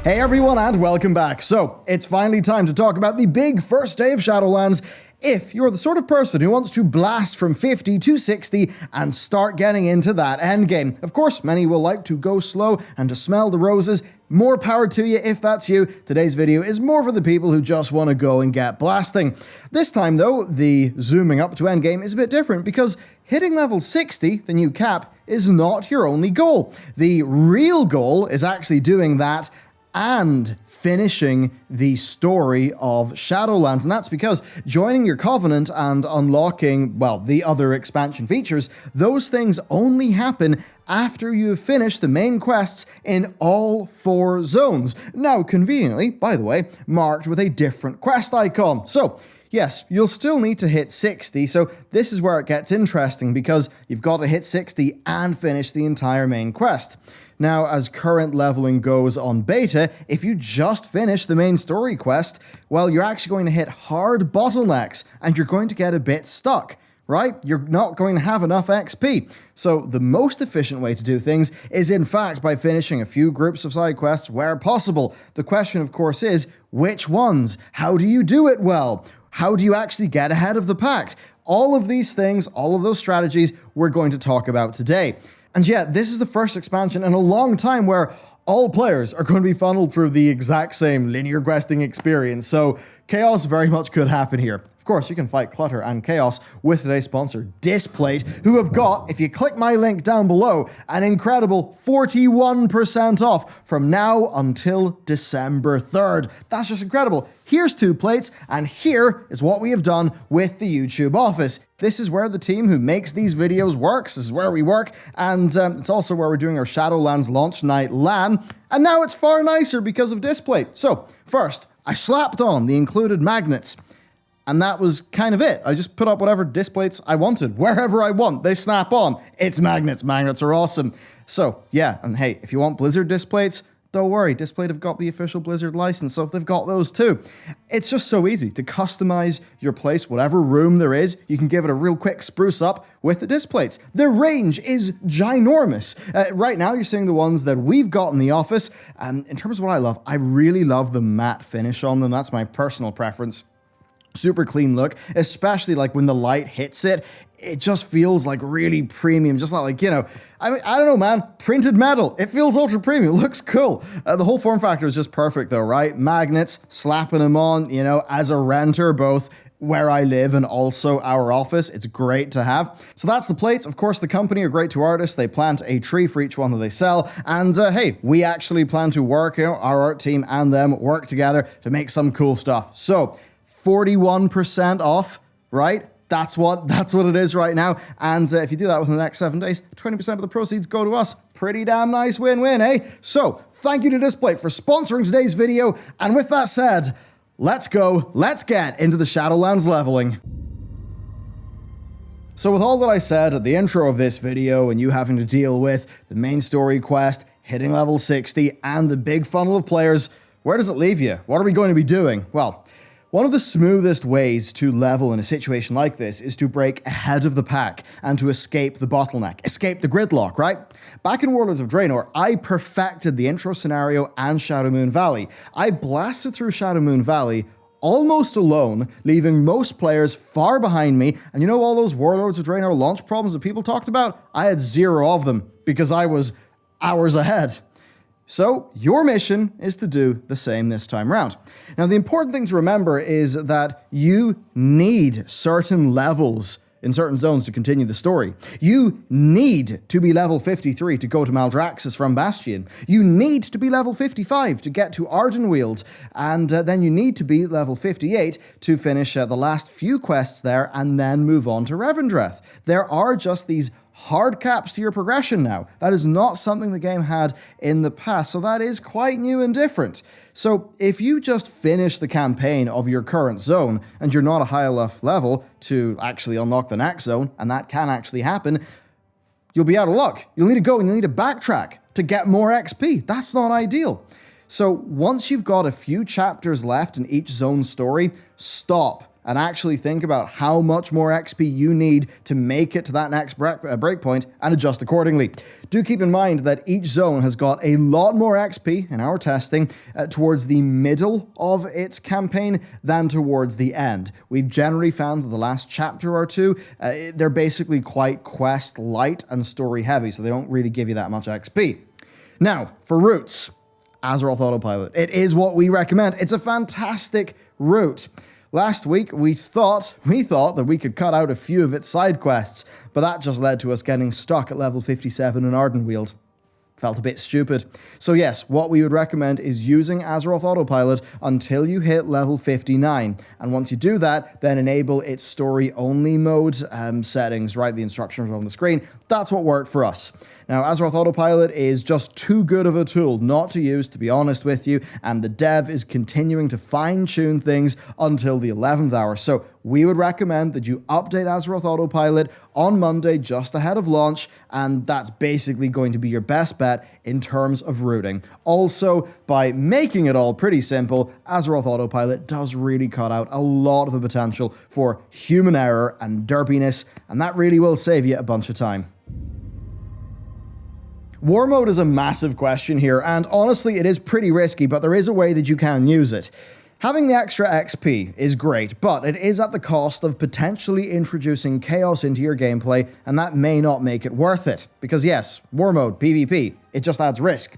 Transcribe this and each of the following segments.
Hey everyone, and welcome back. So, it's finally time to talk about the big first day of Shadowlands. If you're the sort of person who wants to blast from 50 to 60 and start getting into that endgame. Of course, many will like to go slow and to smell the roses. More power to you if that's you. Today's video is more for the people who just want to go and get blasting. This time though, the zooming up to endgame is a bit different because hitting level 60, the new cap, is not your only goal. The real goal is actually doing that and finishing the story of Shadowlands, and that's because joining your Covenant and unlocking, well, the other expansion features, those things only happen after you've finished the main quests in all 4 zones. Now, conveniently, by the way, marked with a different quest icon. So, yes, you'll still need to hit 60, so this is where it gets interesting because you've got to hit 60 and finish the entire main quest. Now, as current leveling goes on beta, if you just finish the main story quest, well, you're actually going to hit hard bottlenecks and you're going to get a bit stuck, right? You're not going to have enough XP. So the most efficient way to do things is in fact by finishing a few groups of side quests where possible. The question, of course, is which ones? How do you do it well? How do you actually get ahead of the pack? All of these things, all of those strategies we're going to talk about today. And yet, this is the first expansion in a long time where all players are going to be funneled through the exact same linear questing experience, so chaos very much could happen here. Of course, you can fight clutter and chaos with today's sponsor, Displate, who have got, if you click my link down below, an incredible 41% off from now until December 3rd. That's just incredible. Here's 2 plates, and here is what we have done with the YouTube office. This is where the team who makes these videos works. This is where we work, and it's also where we're doing our Shadowlands launch night LAN, and now it's far nicer because of Displate. So, first, I slapped on the included magnets. And that was kind of it. I just put up whatever displays I wanted, wherever I want. They snap on. It's magnets. Magnets are awesome. So, yeah, and hey, if you want Blizzard displays, don't worry. Displate have got the official Blizzard license, so they've got those too. It's just so easy to customize your place, whatever room there is. You can give it a real quick spruce up with the displays. Their range is ginormous. Right now, you're seeing the ones that we've got in the office. In terms of what I love, I really love the matte finish on them. That's my personal preference. Super clean look, especially like when the light hits it, it just feels like really premium, just not like, you know, I don't know, man, printed metal. It feels ultra premium, it looks cool. The whole form factor is just perfect though, right? Magnets, slapping them on, you know, as a renter, both where I live and also our office. It's great to have. So that's the plates. Of course, the company are great to artists. They plant a tree for each one that they sell. And hey, we actually plan to work, you know, our art team and them work together to make some cool stuff. So 41% off, right? That's what it is right now. And if you do that within the next 7 days, 20% of the proceeds go to us. Pretty damn nice win-win, eh? So, thank you to Displate for sponsoring today's video. And with that said, let's get into the Shadowlands leveling. So with all that I said at the intro of this video and you having to deal with the main story quest, hitting level 60, and the big funnel of players, where does it leave you? What are we going to be doing? Well, one of the smoothest ways to level in a situation like this is to break ahead of the pack and to escape the bottleneck, escape the gridlock, right? Back in Warlords of Draenor, I perfected the intro scenario and Shadowmoon Valley. I blasted through Shadowmoon Valley almost alone, leaving most players far behind me, and you know all those Warlords of Draenor launch problems that people talked about? I had 0 of them because I was hours ahead. So, your mission is to do the same this time around. Now, the important thing to remember is that you need certain levels in certain zones to continue the story. You need to be level 53 to go to Maldraxxus from Bastion. You need to be level 55 to get to Ardenweald, and then you need to be level 58 to finish the last few quests there and then move on to Revendreth. There are just these hard caps to your progression now. That is not something the game had in the past, so that is quite new and different. So if you just finish the campaign of your current zone and you're not a high enough level to actually unlock the next zone, and that can actually happen, you'll be out of luck. You'll need to go and you'll need to backtrack to get more XP. That's not ideal. So once you've got a few chapters left in each zone story, stop. and actually think about how much more XP you need to make it to that next breakpoint and adjust accordingly. Do keep in mind that each zone has got a lot more XP in our testing towards the middle of its campaign than towards the end. We've generally found that the last chapter or two, they're basically quite quest light and story heavy, so they don't really give you that much XP. Now, for routes, Azeroth Autopilot. It is what we recommend. It's a fantastic route. Last week, we thought that we could cut out a few of its side quests, but that just led to us getting stuck at level 57 in Ardenweald. Felt a bit stupid. So yes, what we would recommend is using Azeroth Autopilot until you hit level 59. And once you do that, then enable its story-only mode settings, right? The instructions are on the screen. That's what worked for us. Now, Azeroth Autopilot is just too good of a tool not to use, to be honest with you, and the dev is continuing to fine-tune things until the 11th hour. So we would recommend that you update Azeroth Autopilot on Monday just ahead of launch, and that's basically going to be your best bet in terms of routing. Also, by making it all pretty simple, Azeroth Autopilot does really cut out a lot of the potential for human error and derpiness, and that really will save you a bunch of time. War mode is a massive question here, and honestly it is pretty risky, but there is a way that you can use it. Having the extra XP is great, but it is at the cost of potentially introducing chaos into your gameplay, and that may not make it worth it. Because yes, war mode, PvP, it just adds risk.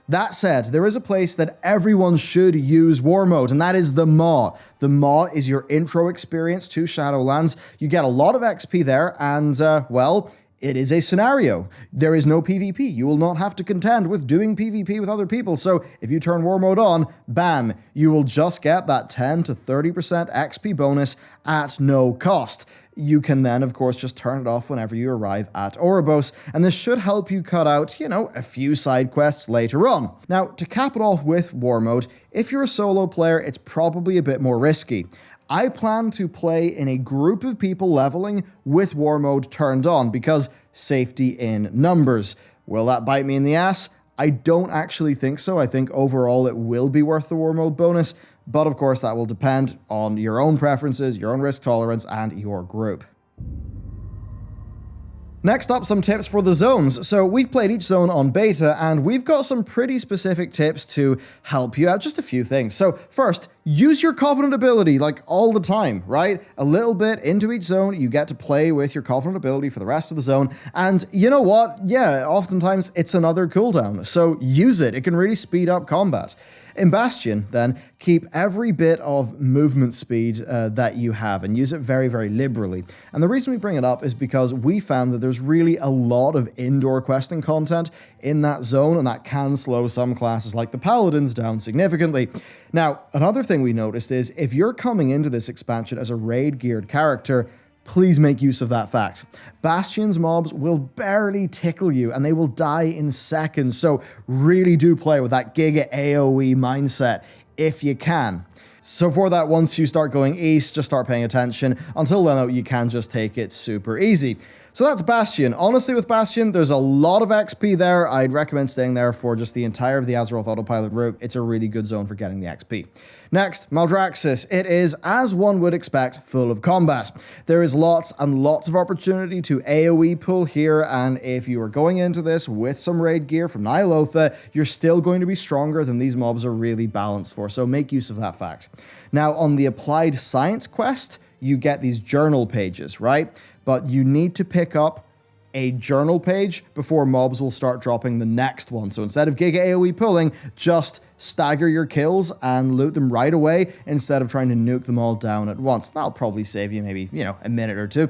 That said, there is a place that everyone should use war mode, and that is the Maw. The Maw is your intro experience to Shadowlands. You get a lot of XP there, and, well, it is a scenario. There is no PvP. You will not have to contend with doing PvP with other people. So if you turn war mode on, bam, you will just get that 10 to 30% XP bonus at no cost. You can then, of course, just turn it off whenever you arrive at Oribos, and this should help you cut out, a few side quests later on. Now, to cap it off with war mode, if you're a solo player, it's probably a bit more risky. I plan to play in a group of people leveling with war mode turned on because safety in numbers. Will that bite me in the ass? I don't actually think so. I think overall it will be worth the war mode bonus, but of course that will depend on your own preferences, your own risk tolerance, and your group. Next up, some tips for the zones. So we've played each zone on beta, and we've got some pretty specific tips to help you out. Just a few things. So first, use your Covenant ability, like all the time, right? A little bit into each zone, you get to play with your Covenant ability for the rest of the zone. And you know what? Yeah, oftentimes it's another cooldown. So use it. It can really speed up combat. In Bastion, then, keep every bit of movement speed that you have and use it very, very liberally. And the reason we bring it up is because we found that there's really a lot of indoor questing content in that zone, and that can slow some classes like the Paladins down significantly. Now, another thing we noticed is if you're coming into this expansion as a raid-geared character, please make use of that fact. Bastion's mobs will barely tickle you and they will die in seconds, so really do play with that Giga AoE mindset if you can. So for that, once you start going east, just start paying attention. Until then, though, you can just take it super easy. So that's Bastion. Honestly, with Bastion, there's a lot of XP there. I'd recommend staying there for just the entire of the Azeroth Autopilot route. It's a really good zone for getting the XP. Next, Maldraxxus. It is, as one would expect, full of combat. There is lots and lots of opportunity to AoE pull here, and if you are going into this with some raid gear from Ny'alotha, you're still going to be stronger than these mobs are really balanced for, so make use of that fact. Now, on the Applied Science quest, you get these journal pages, right? But you need to pick up a journal page before mobs will start dropping the next one. So instead of Giga AoE pulling, just stagger your kills and loot them right away instead of trying to nuke them all down at once. That'll probably save you maybe, a minute or two.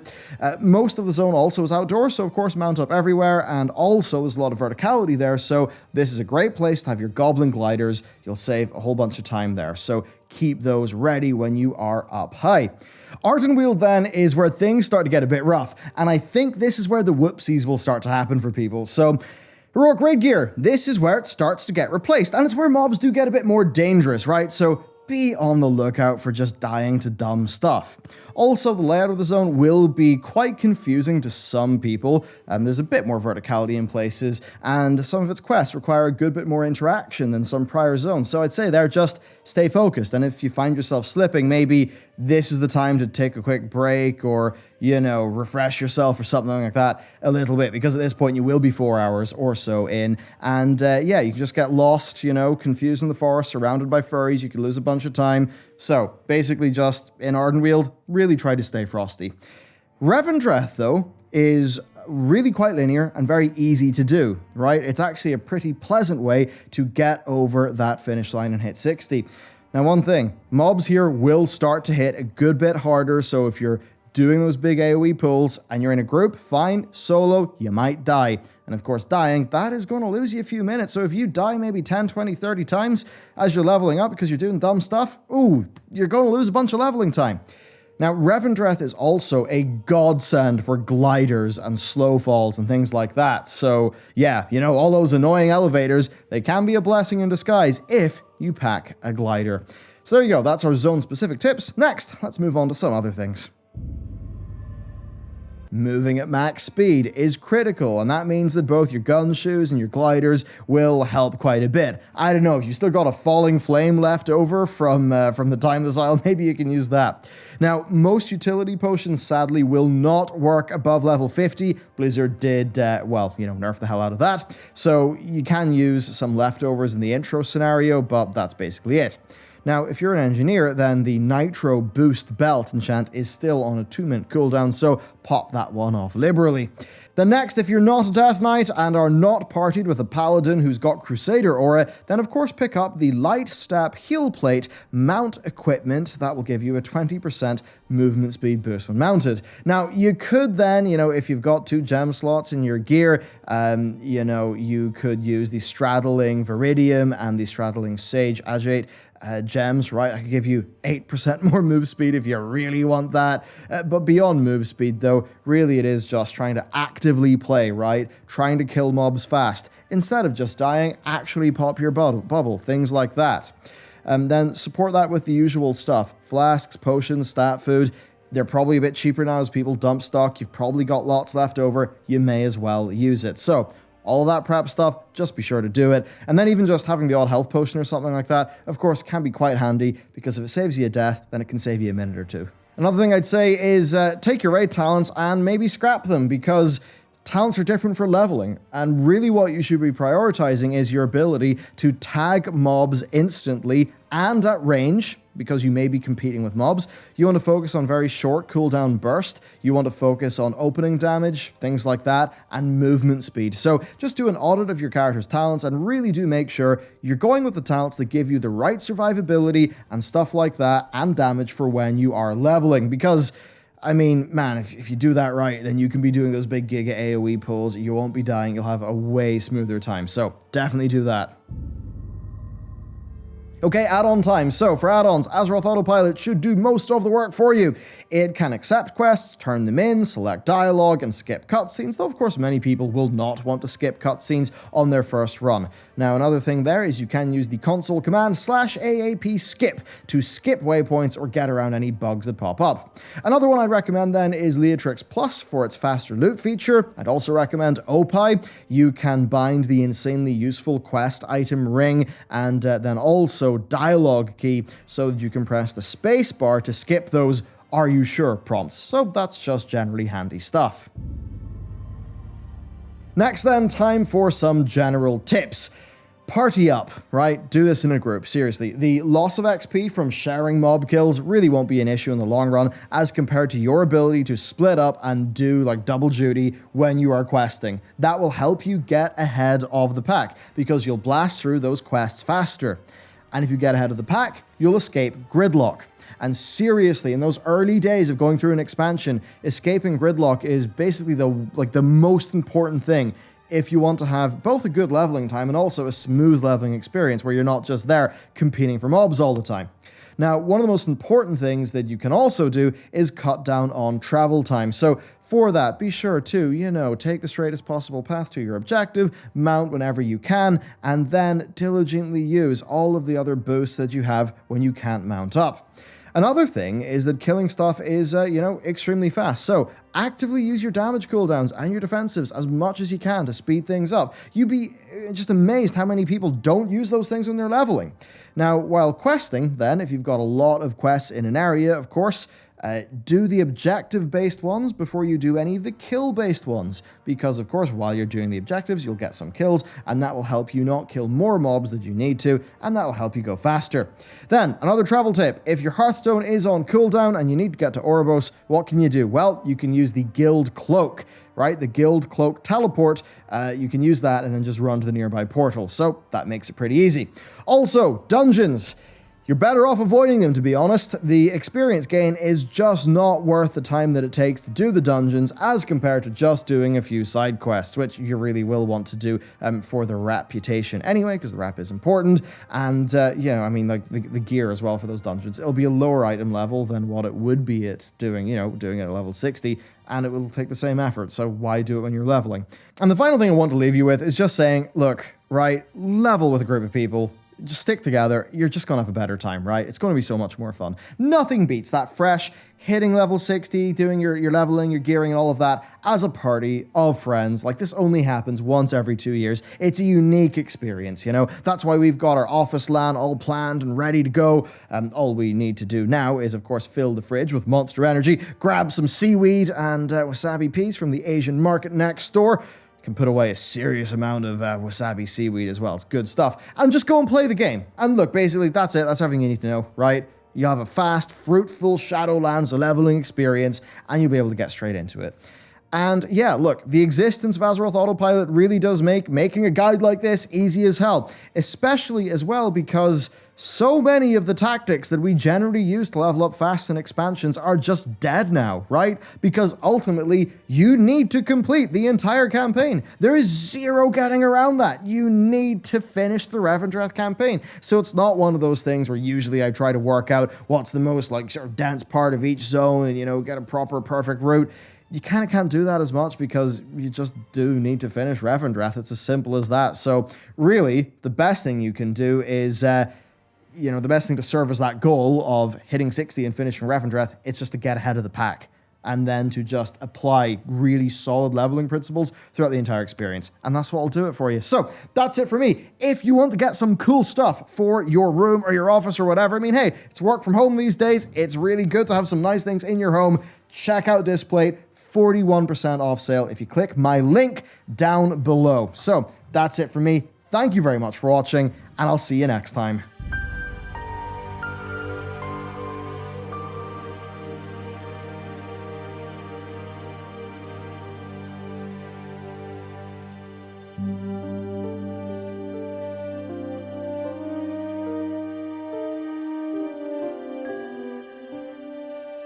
Most of the zone also is outdoors, so of course mount up everywhere, and also there's a lot of verticality there, so this is a great place to have your goblin gliders. You'll save a whole bunch of time there, so keep those ready when you are up high. Ardenweald then is where things start to get a bit rough, and I think this is where the whoopsies will start to happen for people. So, Heroic Raid Gear, this is where it starts to get replaced, and it's where mobs do get a bit more dangerous, right? So be on the lookout for just dying to dumb stuff. Also, the layout of the zone will be quite confusing to some people, and there's a bit more verticality in places, and some of its quests require a good bit more interaction than some prior zones, so I'd say there, just stay focused, and if you find yourself slipping, maybe this is the time to take a quick break, or, you know, refresh yourself or something like that a little bit, because at this point you will be 4 hours or so in, and yeah, you can just get lost, you know, confused in the forest, surrounded by furries, you could lose a bunch of time. So basically just in Ardenweald, really try to stay frosty. Revendreth, though, is really quite linear and very easy to do, right? It's actually a pretty pleasant way to get over that finish line and hit 60. Now, one thing, mobs here will start to hit a good bit harder, so if you're doing those big AoE pulls and you're in a group, fine. Solo, you might die. And of course, dying, that is going to lose you a few minutes. So if you die maybe 10, 20, 30 times as you're leveling up because you're doing dumb stuff, ooh, you're going to lose a bunch of leveling time. Now, Revendreth is also a godsend for gliders and slow falls and things like that. So yeah, you know, all those annoying elevators, they can be a blessing in disguise if you pack a glider. So there you go, that's our zone-specific tips. Next, let's move on to some other things. Moving at max speed is critical, and that means that both your gun shoes and your gliders will help quite a bit. I don't know, if you still got a falling flame left over from the time of this isle, maybe you can use that. Now, most utility potions sadly will not work above level 50. Blizzard did, well, you know, nerf the hell out of that. So you can use some leftovers in the intro scenario, but that's basically it. Now, if you're an engineer, then the Nitro Boost Belt enchant is still on a 2-minute cooldown, so pop that one off liberally. Then next, if you're not a Death Knight and are not partied with a Paladin who's got Crusader aura, then of course pick up the Light Step Heal Plate mount equipment. That will give you a 20% movement speed boost when mounted. Now, you could then, you know, if you've got 2 gem slots in your gear, you know, you could use the Straddling Viridium and the Straddling Sage Agate gems, right? I could give you 8% more move speed if you really want that. But beyond move speed, though, really it is just trying to actively play, right? Trying to kill mobs fast. Instead of just dying, actually pop your bubble, things like that. Then support that with the usual stuff. Flasks, potions, stat food. They're probably a bit cheaper now as people dump stock. You've probably got lots left over. You may as well use it. So all of that prep stuff, just be sure to do it. And then even just having the odd health potion or something like that, of course, can be quite handy, because if it saves you a death, then it can save you a minute or two. Another thing I'd say is take your raid talents and maybe scrap them, because talents are different for leveling, and really what you should be prioritizing is your ability to tag mobs instantly and at range, because you may be competing with mobs. You want to focus on very short cooldown burst, you want to focus on opening damage, things like that, and movement speed. So just do an audit of your character's talents and really do make sure you're going with the talents that give you the right survivability and stuff like that, and damage for when you are leveling, because I mean, man, if you do that right, then you can be doing those big Giga AoE pulls, you won't be dying, you'll have a way smoother time, so definitely do that. Okay, add-on time. So for add-ons, Azeroth Autopilot should do most of the work for you. It can accept quests, turn them in, select dialogue, and skip cutscenes, though of course many people will not want to skip cutscenes on their first run. Now another thing there is you can use the console command /AAP skip to skip waypoints or get around any bugs that pop up. Another one I'd recommend then is Leatrix Plus for its faster loot feature. I'd also recommend Opie. You can bind the insanely useful quest item ring and then also dialogue key so that you can press the space bar to skip those "Are you sure?" prompts. So that's just generally handy stuff. Next then, time for some general tips. Party up, right? Do this in a group, seriously. The loss of XP from sharing mob kills really won't be an issue in the long run as compared to your ability to split up and do like double duty when you are questing. That will help you get ahead of the pack because you'll blast through those quests faster. And if you get ahead of the pack, you'll escape gridlock. And seriously, in those early days of going through an expansion, escaping gridlock is basically the most important thing if you want to have both a good leveling time and also a smooth leveling experience where you're not just there competing for mobs all the time. Now, one of the most important things that you can also do is cut down on travel time. So For that, be sure to, you know, take the straightest possible path to your objective, mount whenever you can, and then diligently use all of the other boosts that you have when you can't mount up. Another thing is that killing stuff is, extremely fast. So actively use your damage cooldowns and your defensives as much as you can to speed things up. You'd be just amazed how many people don't use those things when they're leveling. Now, while questing, then, if you've got a lot of quests in an area, of course, do the objective-based ones before you do any of the kill-based ones, because of course while you're doing the objectives you'll get some kills, and that will help you not kill more mobs than you need to, and that will help you go faster. Then, another travel tip: if your Hearthstone is on cooldown and you need to get to Oribos, what can you do? Well, you can use the Guild Cloak, right? The Guild Cloak teleport, you can use that and then just run to the nearby portal, so that makes it pretty easy. Also, dungeons. You're better off avoiding them, to be honest. The experience gain is just not worth the time that it takes to do the dungeons as compared to just doing a few side quests, which you really will want to do for the reputation anyway, because the rep is important. And, the gear as well for those dungeons. It'll be a lower item level than what it would be at doing it at level 60, and it will take the same effort, so why do it when you're leveling? And the final thing I want to leave you with is just saying, look, right, level with a group of people. Just stick together, you're just going to have a better time, right? It's going to be so much more fun. Nothing beats that fresh, hitting level 60, doing your leveling, your gearing, and all of that as a party of friends. Like, this only happens once every 2 years. It's a unique experience, That's why we've got our office LAN all planned and ready to go. All we need to do now is, of course, fill the fridge with Monster Energy, grab some seaweed and wasabi peas from the Asian market next door. Can put away a serious amount of wasabi seaweed as well. It's good stuff. And just go and play the game. And look, basically, that's it. That's everything you need to know, right? You have a fast, fruitful Shadowlands leveling experience, and you'll be able to get straight into it. And yeah, look, the existence of Azeroth Autopilot really does make making a guide like this easy as hell. Especially as well because so many of the tactics that we generally use to level up fast in expansions are just dead now, right? Because ultimately, you need to complete the entire campaign. There is zero getting around that. You need to finish the Revendreth campaign. So it's not one of those things where usually I try to work out what's the most sort of dense part of each zone and, get a proper perfect route. You kind of can't do that as much because you just do need to finish Revendreth. It's as simple as that. So really, the best thing you can do is, the best thing to serve as that goal of hitting 60 and finishing Revendreth, it's just to get ahead of the pack. And then to just apply really solid leveling principles throughout the entire experience. And that's what will do it for you. So that's it for me. If you want to get some cool stuff for your room or your office or whatever, hey, it's work from home these days. It's really good to have some nice things in your home. Check out Displate. 41% off sale if you click my link down below. So that's it for me. Thank you very much for watching, and I'll see you next time.